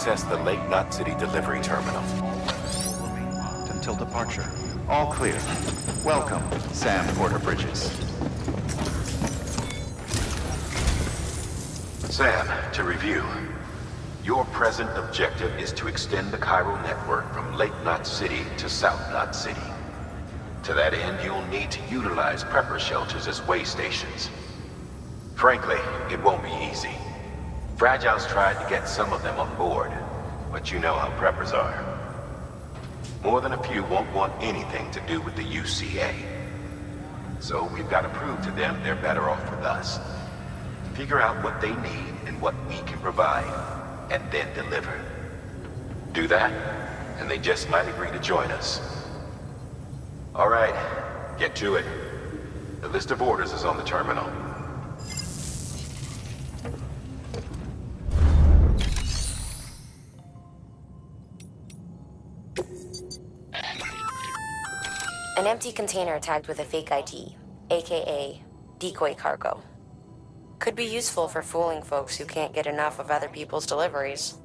access the Lake Knot City delivery terminal. Until departure. All clear. Welcome, Sam Porter Bridges. Sam, to review. Your present objective is to extend the chiral network from Lake Knot City to South Knot City. To that end, you'll need to utilize prepper shelters as way stations. Frankly, it won't be easy. Fragile's tried to get some of them on board, but you know how preppers are. More than a few won't want anything to do with the UCA. So we've got to prove to them they're better off with us. Figure out what they need and what we can provide, and then deliver. Do that, and they just might agree to join us. All right, get to it. The list of orders is on the terminal. An empty container tagged with a fake ID, aka decoy cargo. Could be useful for fooling folks who can't get enough of other people's deliveries.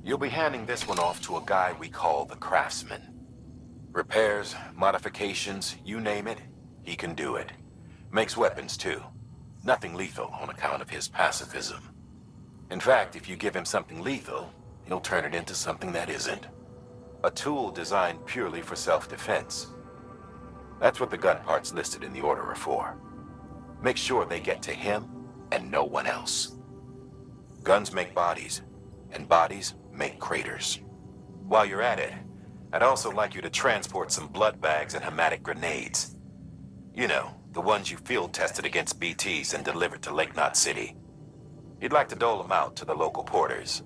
You'll be handing this one off to a guy we call the Craftsman. Repairs, modifications, you name it, he can do it. Makes weapons too. Nothing lethal on account of his pacifism. In fact, if you give him something lethal, he'll turn it into something that isn't. A tool designed purely for self-defense. That's what the gun parts listed in the order are for. Make sure they get to him and no one else. Guns make bodies, and bodies make craters. While you're at it, I'd also like you to transport some blood bags and hematic grenades. You know, the ones you field tested against BTs and delivered to Lake Knot City. You'd like to dole them out to the local porters.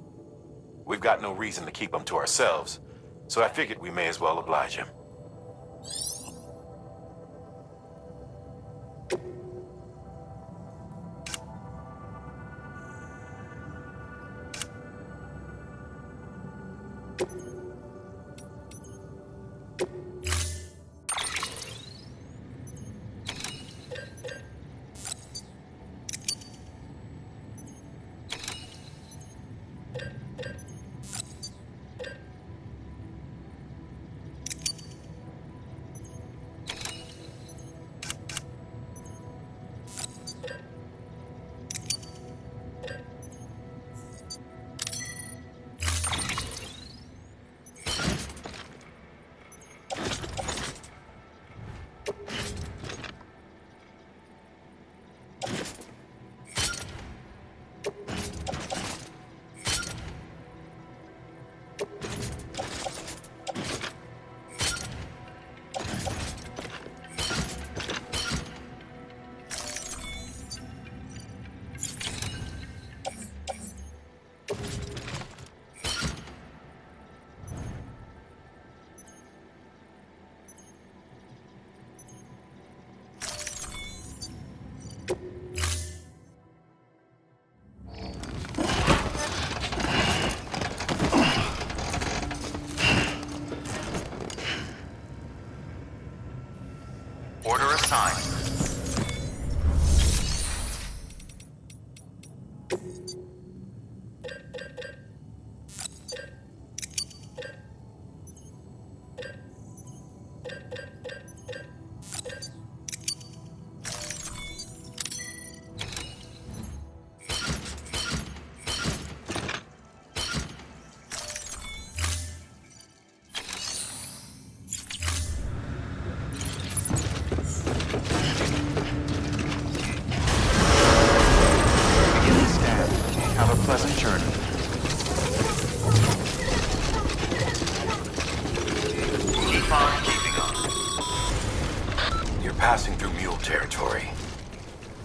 We've got no reason to keep them to ourselves, so I figured we may as well oblige him. Order assigned. You're passing through mule territory.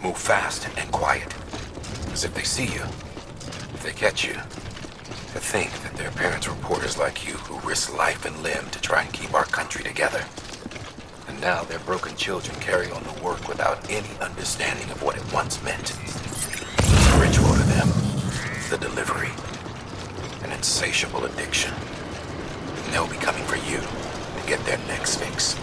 Move fast and quiet. As if they see you, if they catch you, to think that their parents were reporters like you who risk life and limb to try and keep our country together. And now their broken children carry on the work without any understanding of what it once meant. It's a ritual to them, the delivery, an insatiable addiction. And they'll be coming for you to get their next fix.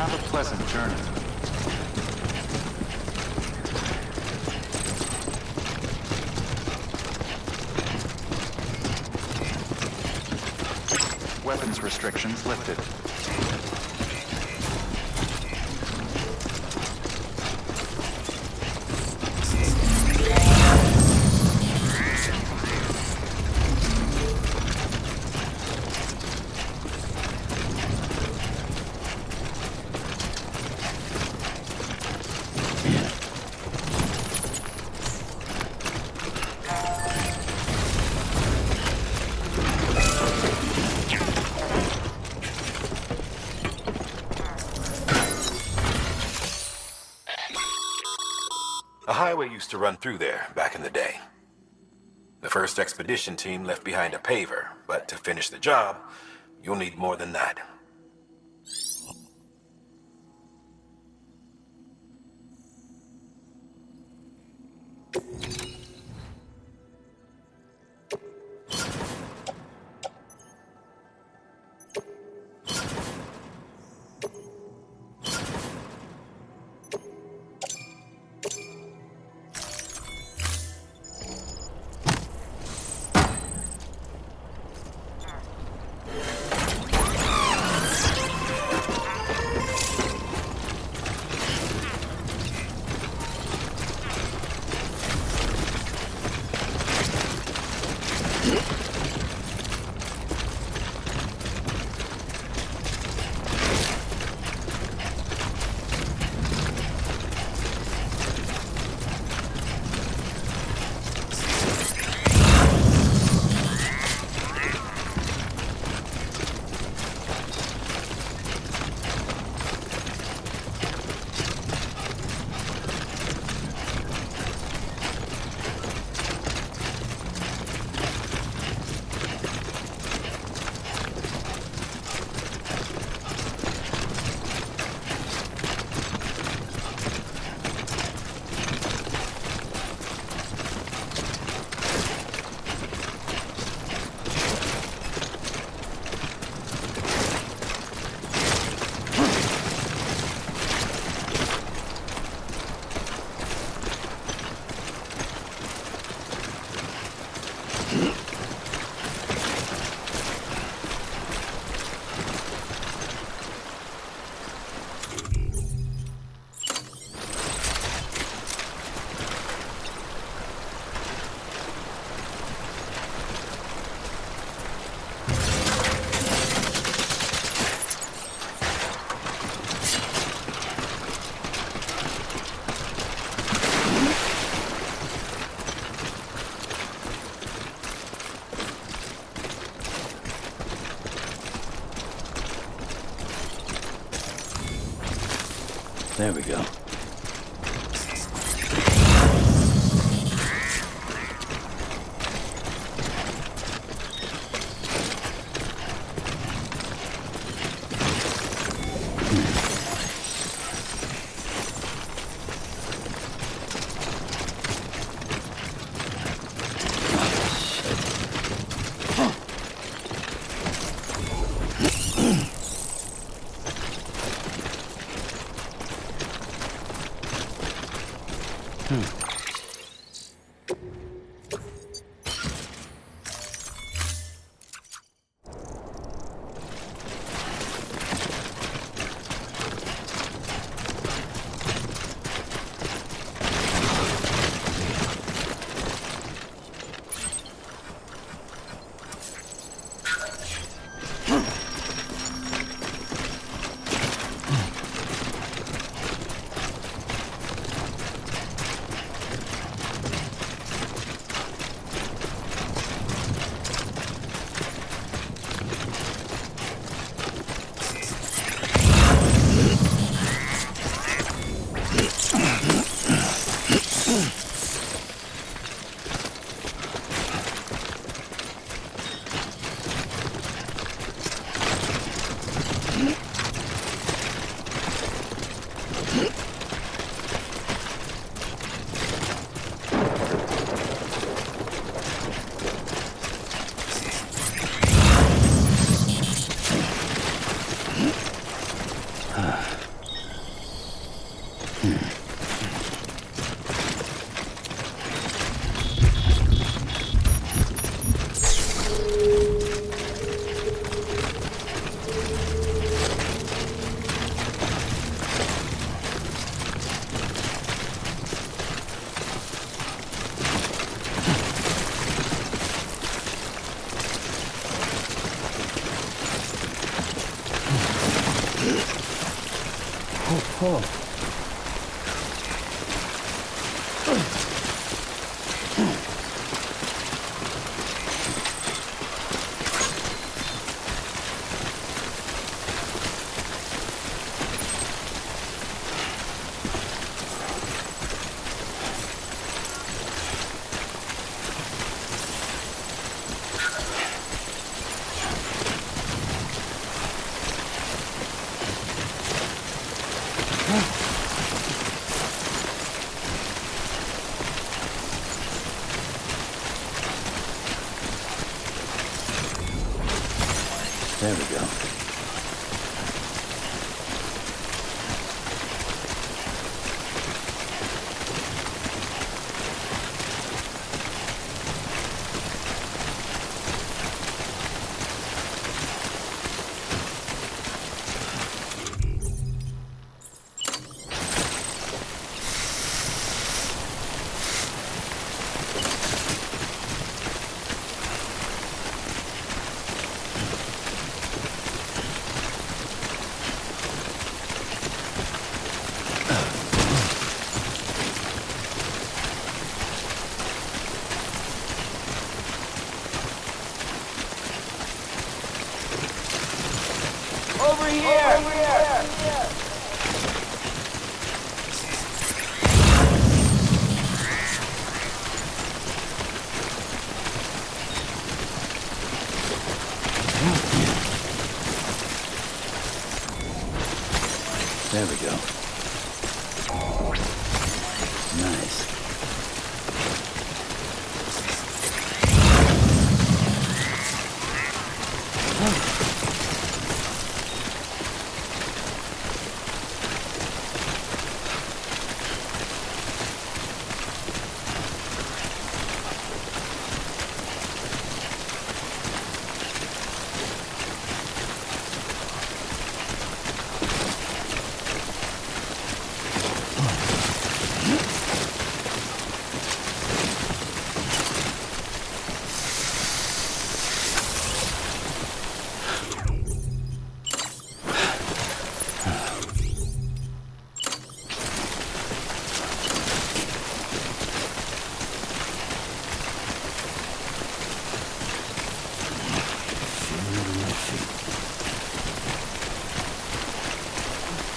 Have a pleasant journey. Weapons restrictions lifted. A highway used to run through there back in the day. The first expedition team left behind a paver, but to finish the job, you'll need more than that. There we go. There we go. Over here! Over here! There we go. Nice.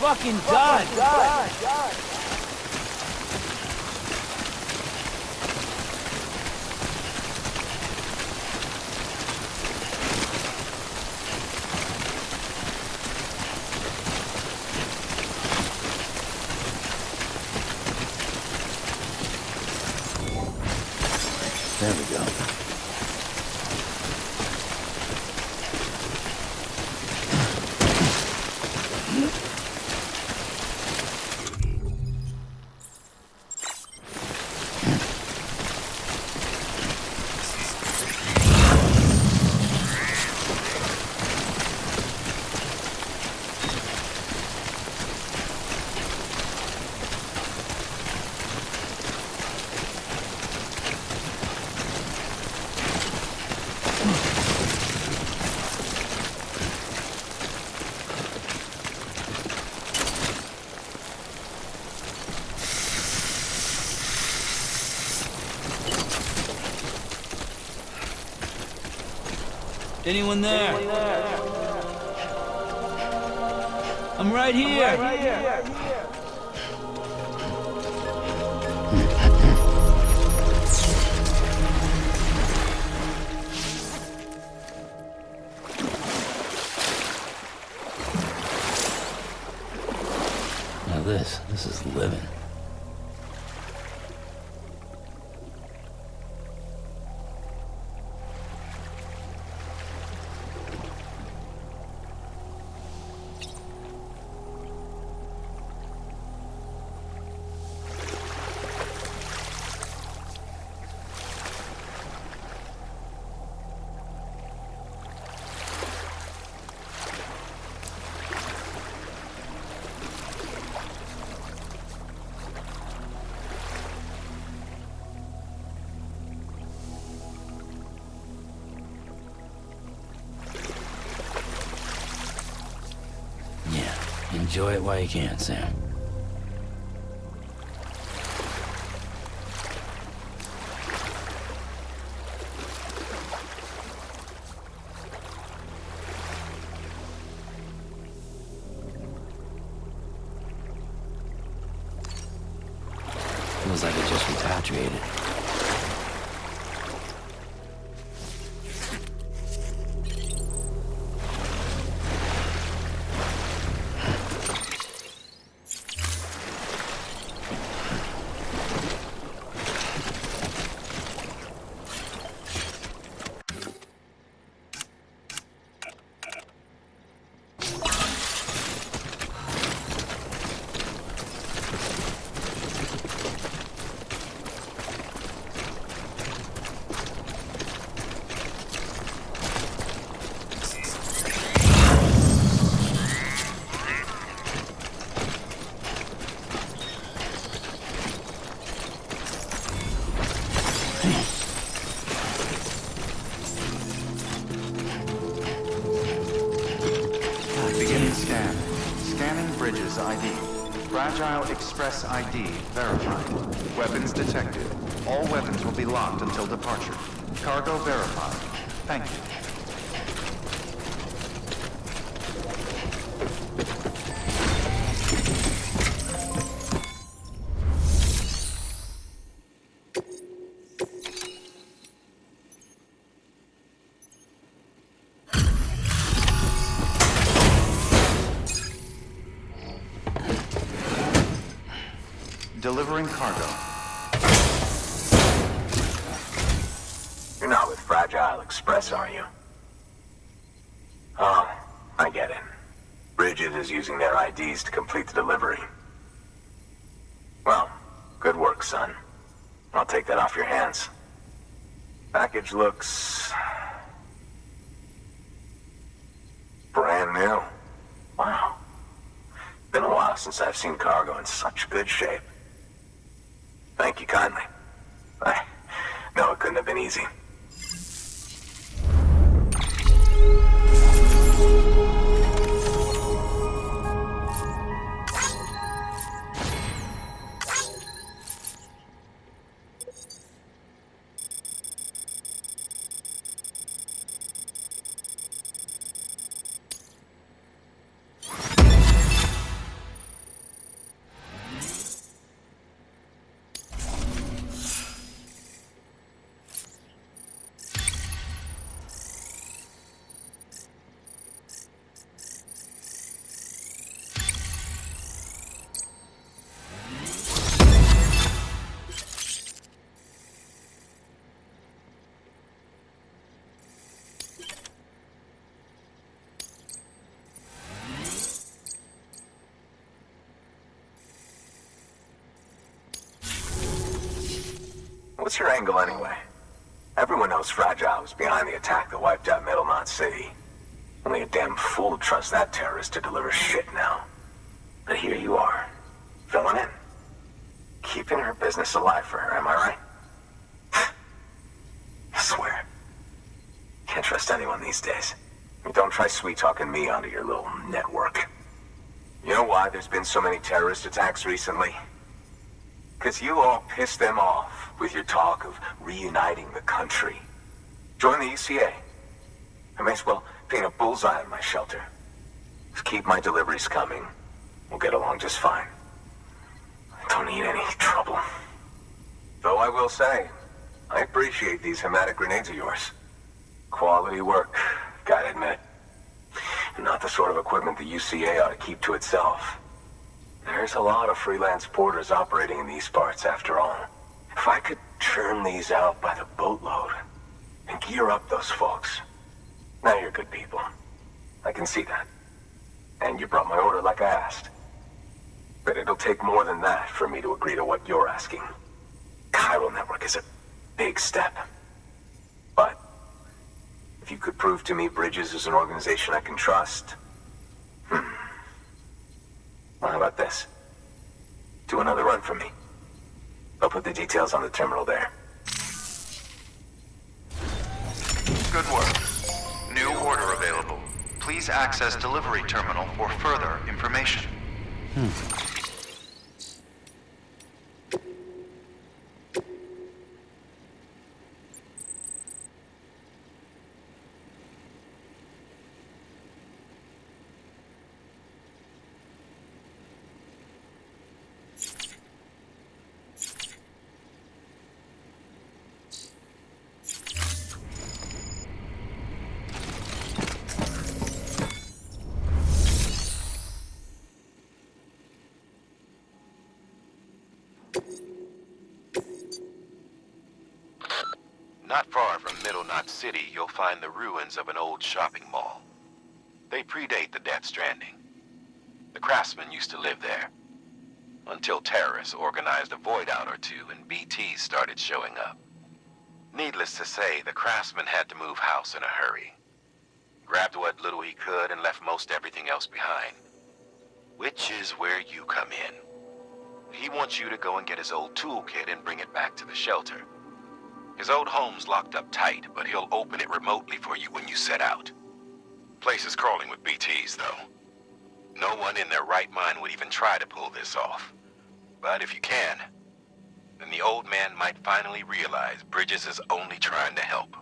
Fucking done! There we go. Anyone there? I'm right here. Now this is living. Enjoy it while you can, Sam. Feels like it just repatriated. Beginning scan. Scanning Bridges ID. Fragile Express ID verified. Weapons detected. All weapons will be locked until departure. Cargo verified. Thank you. Delivering cargo. You're not with Fragile Express, are you? Oh, I get it. Bridget is using their IDs to complete the delivery. Well, good work, son. I'll take that off your hands. Package looks... brand new. Wow. Been a while since I've seen cargo in such good shape. Thank you kindly. I know it couldn't have been easy. What's your angle anyway? Everyone knows Fragile was behind the attack that wiped out Middlemont City. Only a damn fool would trust that terrorist to deliver shit now. But here you are, filling in. Keeping her business alive for her, am I right? I swear. Can't trust anyone these days. Don't try sweet-talking me onto your little network. You know why there's been so many terrorist attacks recently? Because you all pissed them off with your talk of reuniting the country. Join the ECA. I may as well paint a bullseye on my shelter. Just keep my deliveries coming. We'll get along just fine. I don't need any trouble. Though I will say, I appreciate these hematic grenades of yours. Quality work, gotta admit. Not the sort of equipment the UCA ought to keep to itself. There's a lot of freelance porters operating in these parts, after all. If I could churn these out by the boatload and gear up those folks. Now you're good people. I can see that. And you brought my order like I asked. But it'll take more than that for me to agree to what you're asking. Chiral Network is a big step. But if you could prove to me Bridges is an organization I can trust... Well, how about this? Do another run for me. I'll put the details on the terminal there. Good work. New order available. Please access delivery terminal for further information. Not far from Middle Knot City, you'll find the ruins of an old shopping mall. They predate the Death Stranding. The Craftsmen used to live there. Until terrorists organized a void out or two and BTs started showing up. Needless to say, the Craftsman had to move house in a hurry. Grabbed what little he could and left most everything else behind. Which is where you come in. He wants you to go and get his old toolkit and bring it back to the shelter. His old home's locked up tight, but he'll open it remotely for you when you set out. Place is crawling with BTs, though. No one in their right mind would even try to pull this off. But if you can, then the old man might finally realize Bridges is only trying to help.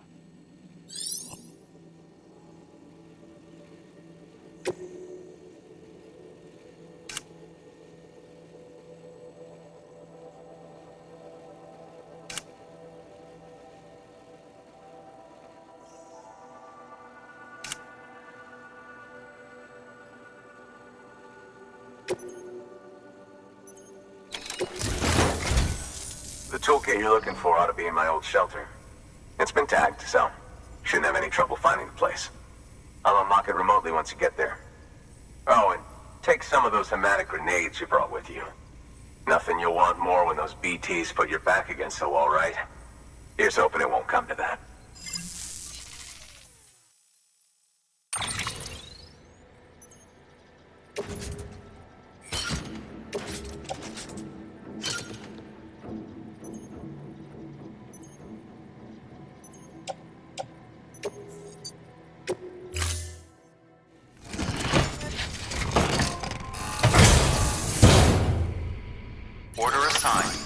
The toolkit you're looking for ought to be in my old shelter. It's been tagged, so shouldn't have any trouble finding the place. I'll unlock it remotely once you get there. Oh, and take some of those hematic grenades you brought with you. Nothing you'll want more when those BTs put your back against the wall, right? Here's hoping it won't come to that. Order assigned.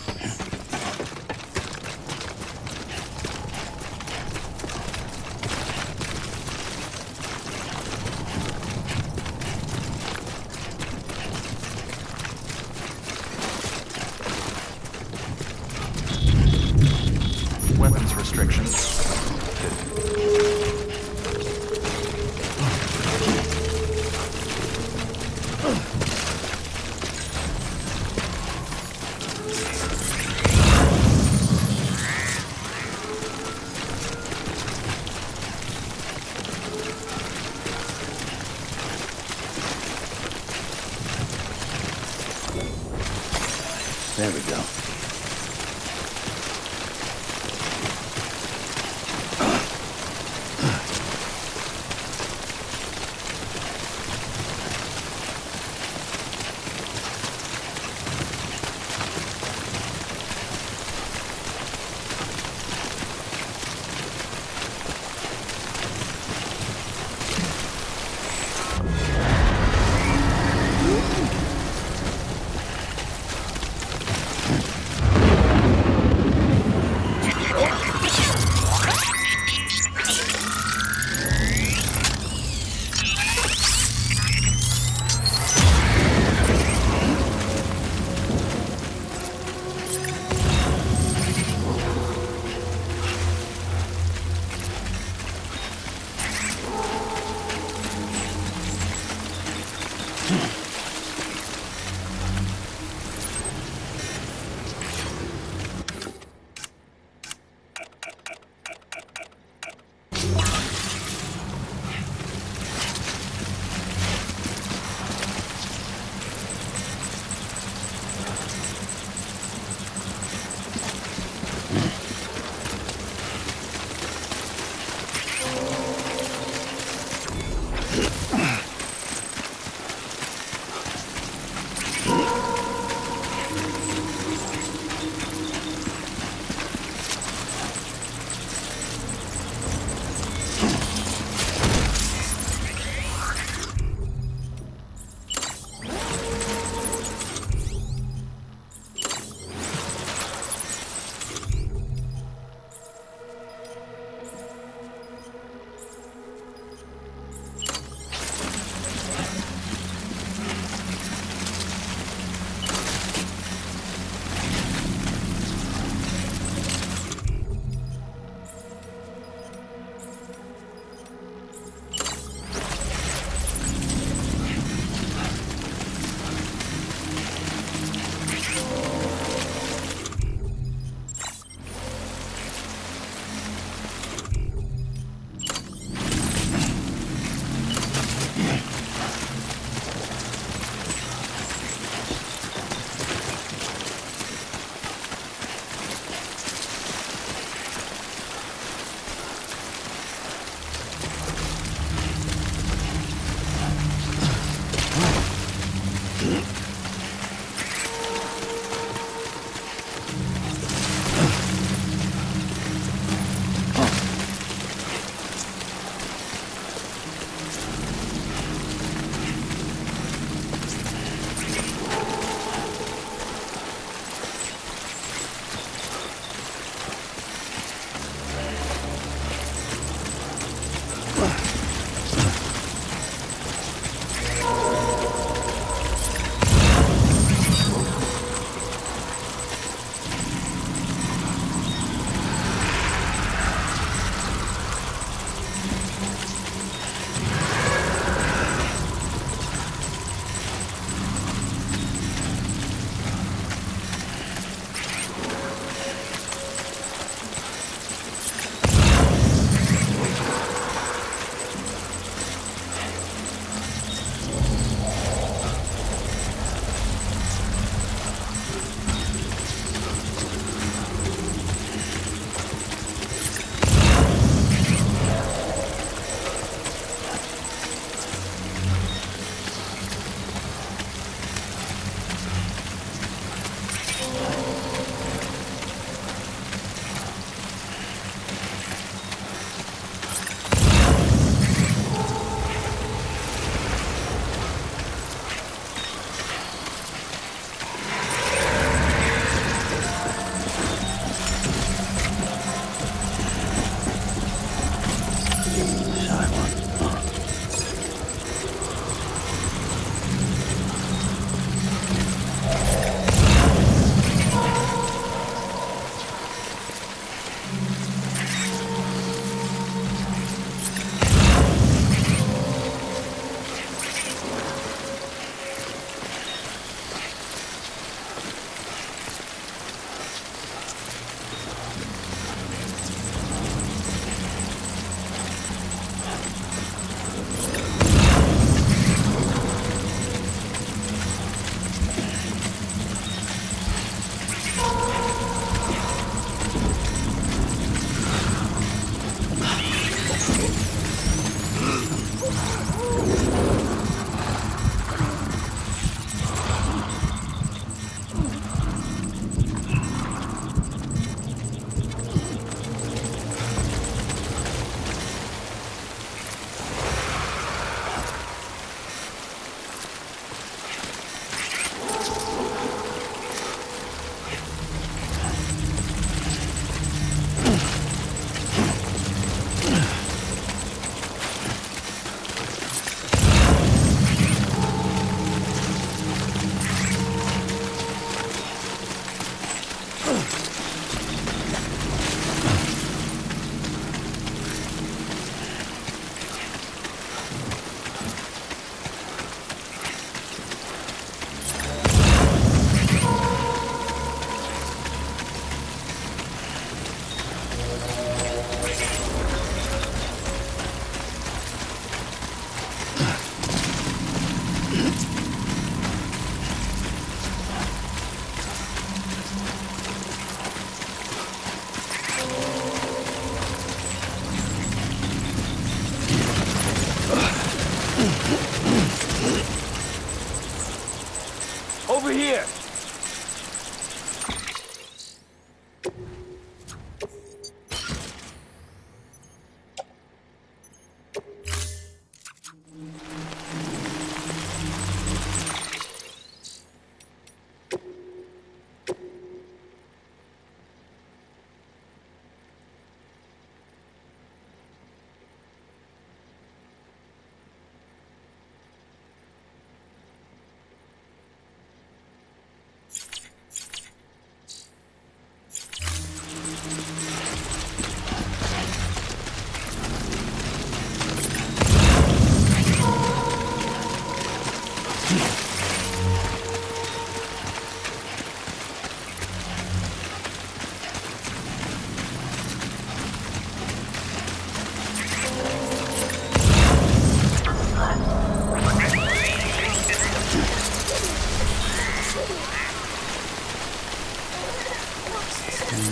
There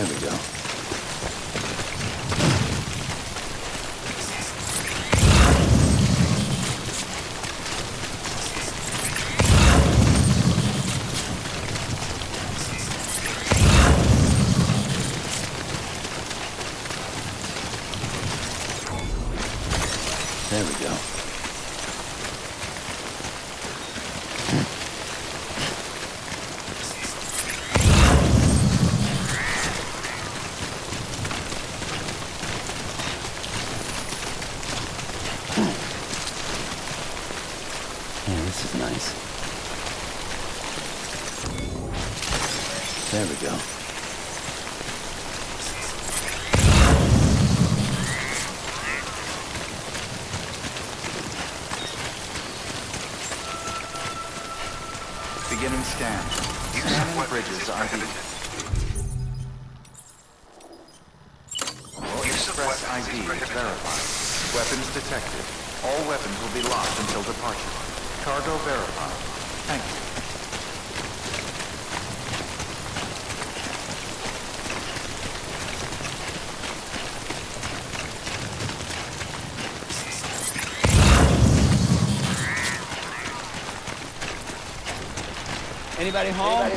we go. There we go. Yeah, this is nice. There we go. Beginning scan. Scanning bridges ID. Express ID verified. Weapons detected. All weapons will be locked until departure. Cargo verified. Thank you. Anybody home?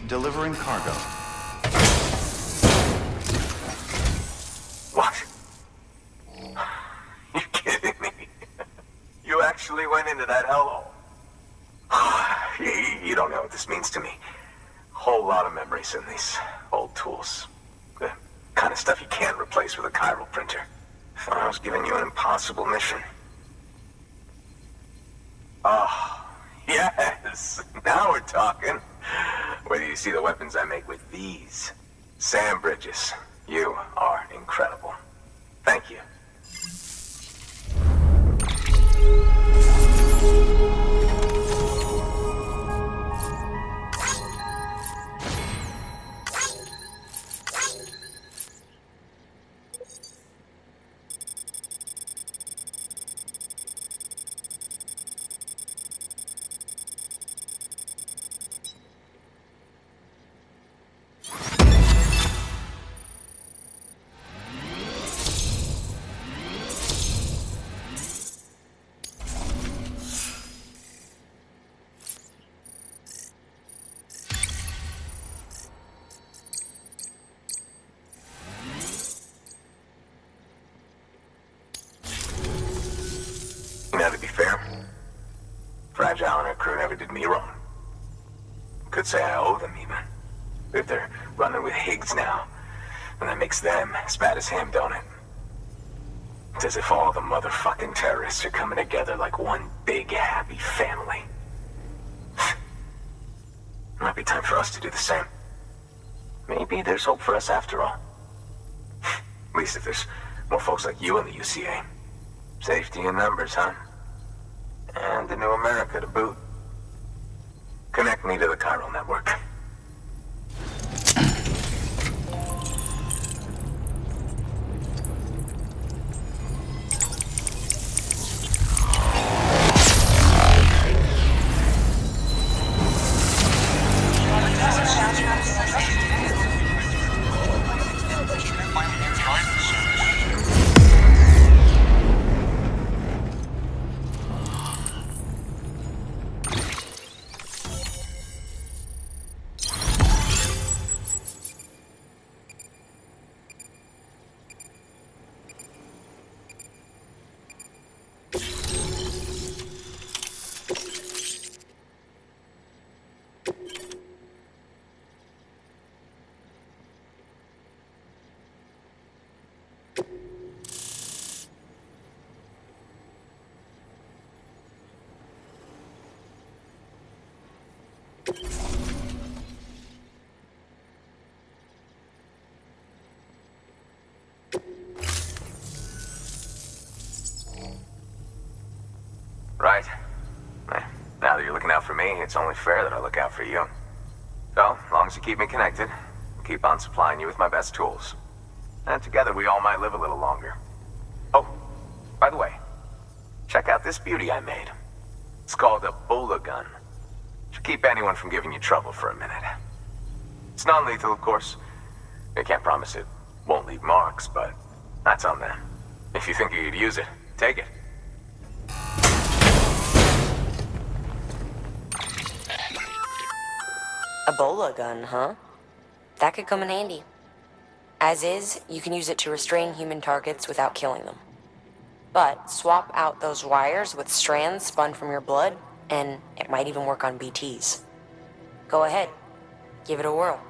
Delivering cargo. What? You kidding me? You actually went into that hellhole? You don't know what this means to me. Whole lot of memories in these old tools. The kind of stuff you can't replace with a chiral printer. Thought I was giving you an impossible mission. Oh, yes. Now we're talking. Where do you see the weapons I make with these? Sam Bridges, you are incredible. Thank you. Now, to be fair, Fragile and her crew never did me wrong. Could say I owe them, even. If they're running with Higgs now, and that makes them as bad as him, don't it? It's as if all the motherfucking terrorists are coming together like one big, happy family. Might be time for us to do the same. Maybe there's hope for us after all. At least if there's more folks like you in the UCA. Safety in numbers, huh? And the new America to boot. Connect me to the chiral network. it's only fair that I look out for you. So, as long as you keep me connected, I'll keep on supplying you with my best tools. And together we all might live a little longer. Oh, by the way, check out this beauty I made. It's called a Bola gun. Should keep anyone from giving you trouble for a minute. It's non-lethal, of course. I can't promise it won't leave marks, but that's on them. If you think you could use it, take it. A Bola gun, huh? That could come in handy. As is, you can use it to restrain human targets without killing them. But swap out those wires with strands spun from your blood, and it might even work on BTs. Go ahead. Give it a whirl.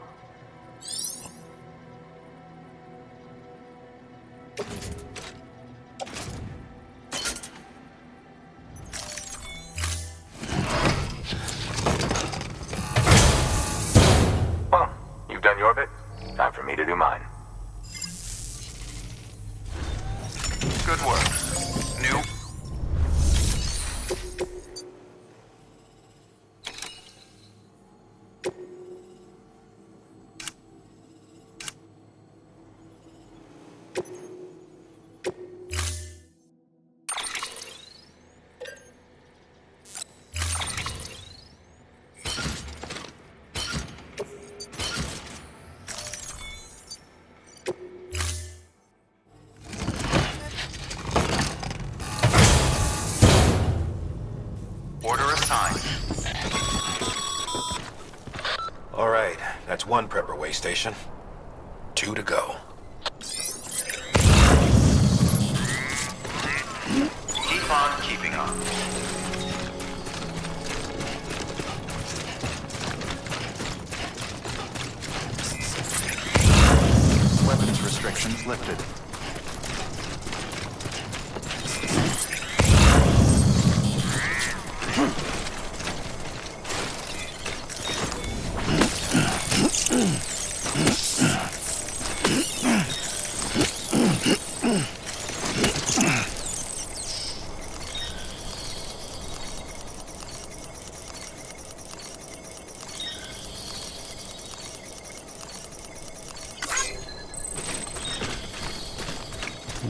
Well, you've done your bit. Time for me to do mine. Good work. New... Order assigned. All right, that's one prepper way station. 2 to go. Keep on keeping on. Weapons restrictions lifted.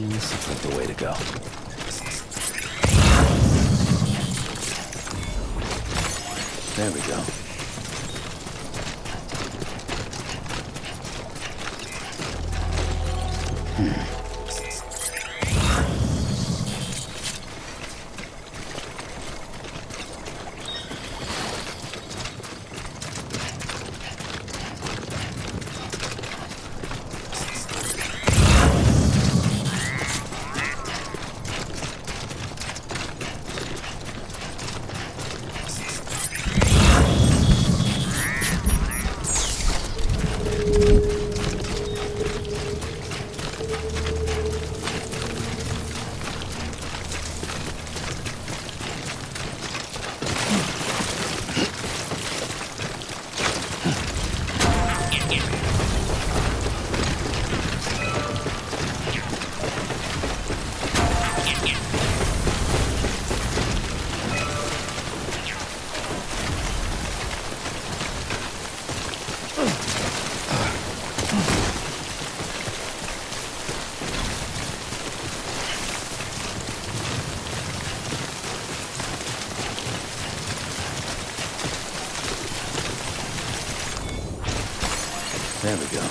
This looks like the way to go. There we go. There we go.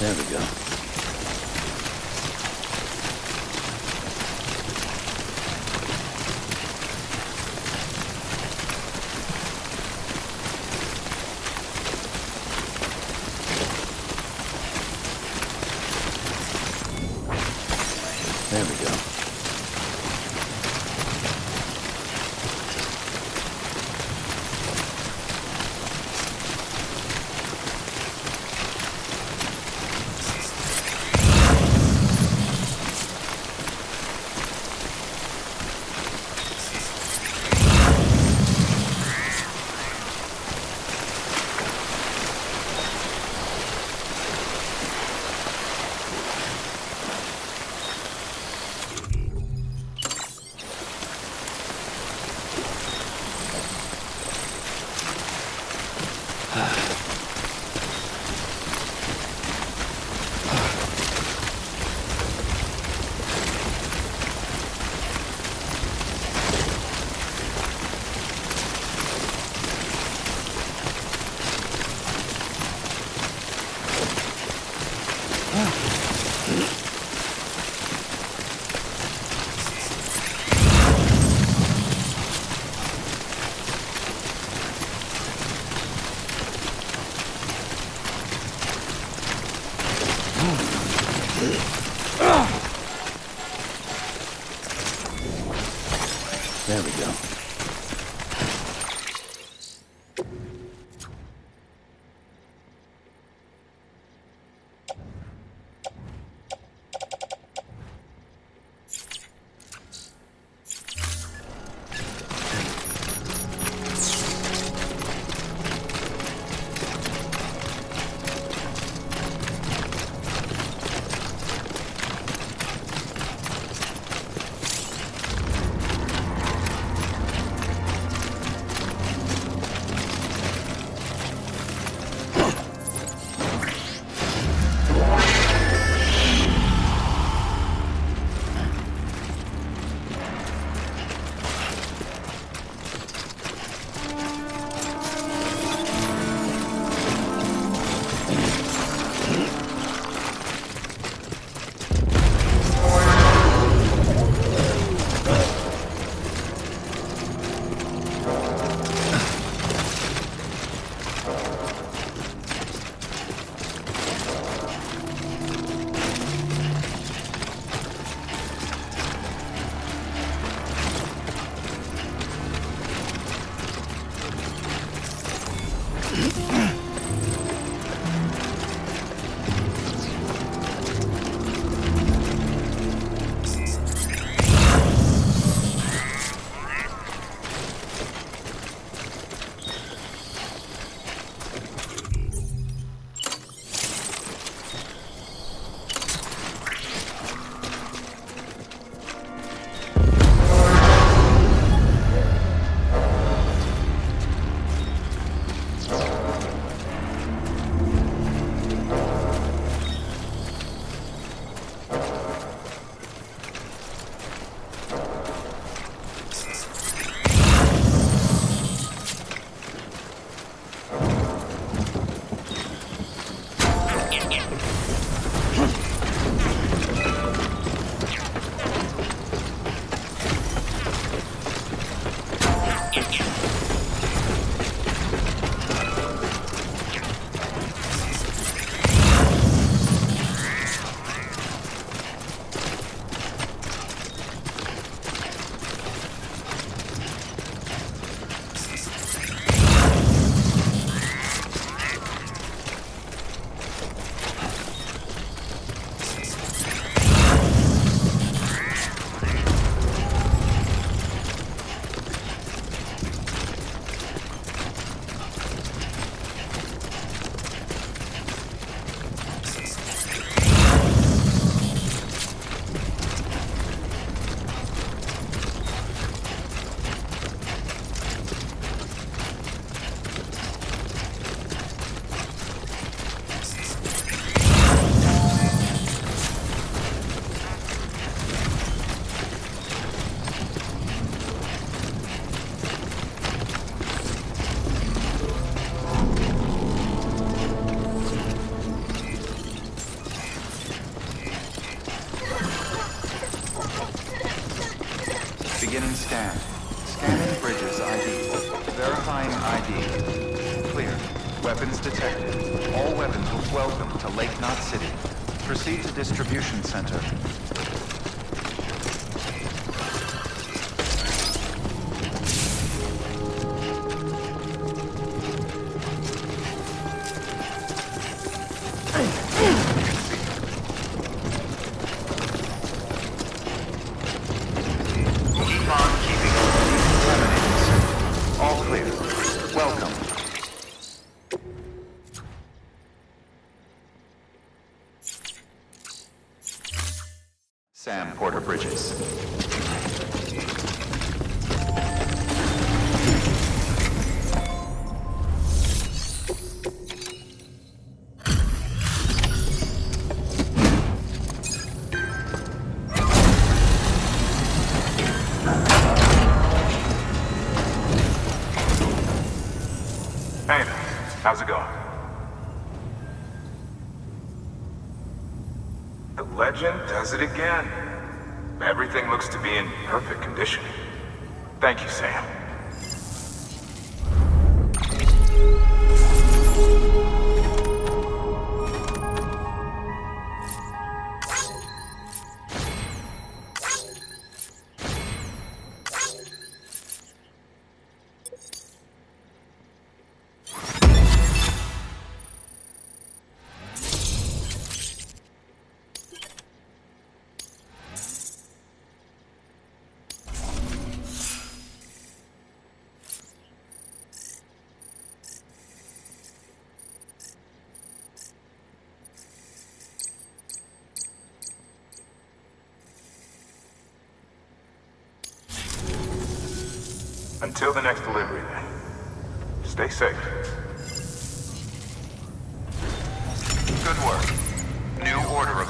There we go. There we go. There we go. Beginning scan. Scanning bridges ID. Verifying ID. Clear. Weapons detected. All weapons will welcome to Lake Knot City. Proceed to distribution center. Keep on keeping on. Decontaminating center. All clear. Welcome. Sam Porter Bridges. Hey, how's it going? The legend does it again. Everything looks to be in perfect condition. Thank you, Sam. Until the next delivery, then. Stay safe. Good work. New order available.